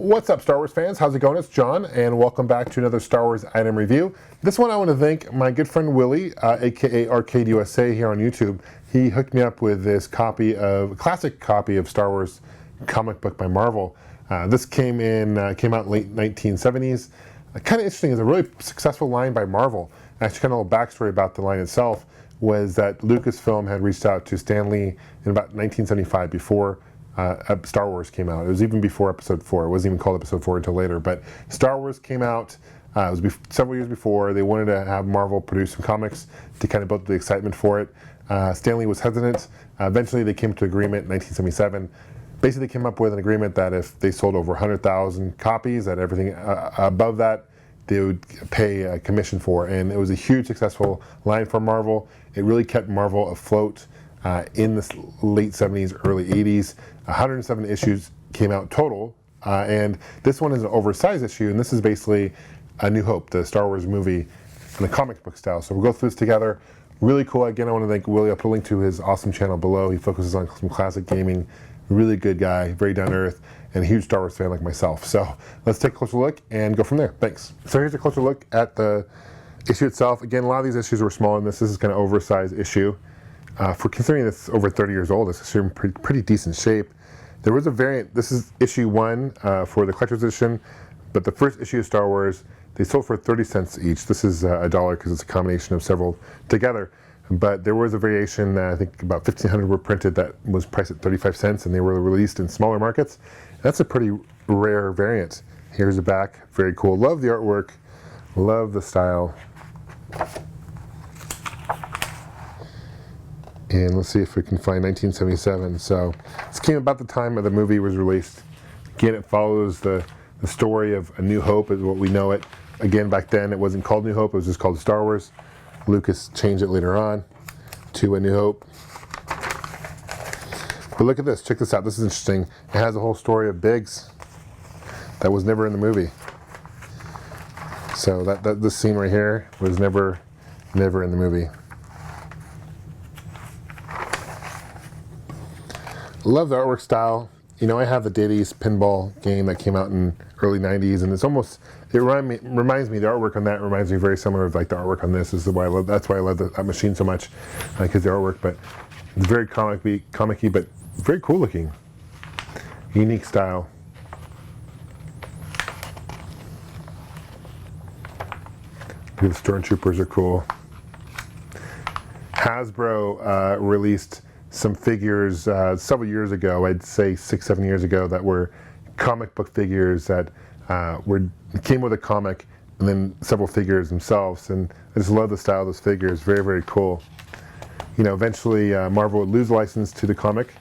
What's up, Star Wars fans? How's it going? It's John, and welcome back to another Star Wars item review. This one I want to thank my good friend Willie, aka Arcade USA here on YouTube. He hooked me up with this classic copy of Star Wars comic book by Marvel. This came out late 1970s. Kind of interesting, it's a really successful line by Marvel. Actually, kind of a little backstory about the line itself was that Lucasfilm had reached out to Stan Lee in about 1975 before Star Wars came out. It was even before Episode 4. It wasn't even called Episode 4 until later. But Star Wars came out. It was several years before. They wanted to have Marvel produce some comics to kind of build the excitement for it. Stan Lee was hesitant. Eventually, they came to agreement in 1977. Basically, they came up with an agreement that if they sold over 100,000 copies, that everything above that, they would pay a commission for. And it was a huge successful line for Marvel. It really kept Marvel afloat in the late 70s, early 80s. 107 issues came out total, and this one is an oversized issue, and this is basically A New Hope, the Star Wars movie in the comic book style. So we'll go through this together. Really cool. Again, I want to thank Willie. I'll put a link to his awesome channel below. He focuses on some classic gaming. Really good guy, very down to earth, and a huge Star Wars fan like myself. So let's take a closer look and go from there. Thanks. So here's a closer look at the issue itself. Again, a lot of these issues were small, and this is kind of oversized issue. For considering it's over 30 years old, it's in pretty decent shape. There was a variant. This is issue 1 for the collector's edition, but the first issue of Star Wars, they sold for 30 cents each. This is $1 because it's a combination of several together. But there was a variation, I think about 1,500 were printed, that was priced at 35 cents, and they were released in smaller markets. That's a pretty rare variant. Here's the back. Very cool. Love the artwork. Love the style. And let's see if we can find 1977. So this came about the time of the movie was released. Again, it follows the story of A New Hope, is what we know it. Again, back then it wasn't called New Hope, it was just called Star Wars. Lucas changed it later on to A New Hope. But look at this, check this out, this is interesting. It has a whole story of Biggs that was never in the movie. So this scene right here was never in the movie. Love the artwork style. You know, I have the Day's Pinball game that came out in early 90s, and it's almost, it reminds me, the artwork on that reminds me very similar of like the artwork on this. That's why I love that machine so much, because the artwork, but it's very comic-y, but very cool looking. Unique style. The stormtroopers are cool. Hasbro released some figures several years ago, I'd say 6-7 years ago, that were comic book figures that came with a comic, and then several figures themselves. And I just love the style of those figures. Very, very cool. You know, eventually Marvel would lose the license to the comic,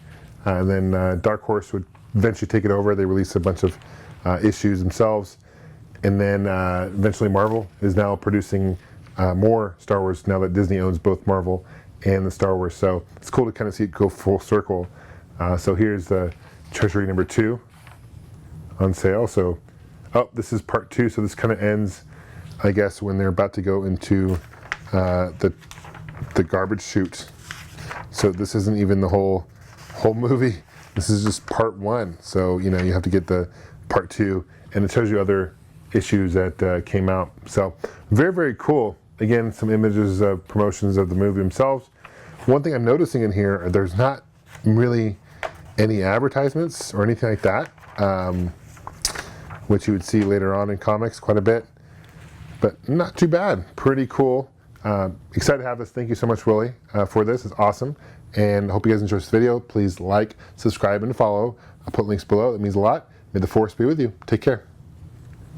and then Dark Horse would eventually take it over. They released a bunch of issues themselves, and then eventually Marvel is now producing more Star Wars now that Disney owns both Marvel and the Star Wars. So it's cool to kind of see it go full circle. So here's the Treasury number 2 on sale. So, this is part 2. So this kind of ends, I guess, when they're about to go into the garbage chute. So this isn't even the whole movie. This is just part 1. So, you know, you have to get the part 2, and it shows you other issues that came out. So very, very cool. Again, some images of promotions of the movie themselves. One thing I'm noticing in here, there's not really any advertisements or anything like that, which you would see later on in comics quite a bit, but not too bad. Pretty cool. Excited to have this. Thank you so much, Willie, for this. It's awesome, and I hope you guys enjoyed this video. Please like, subscribe, and follow. I'll put links below. It means a lot. May the Force be with you. Take care.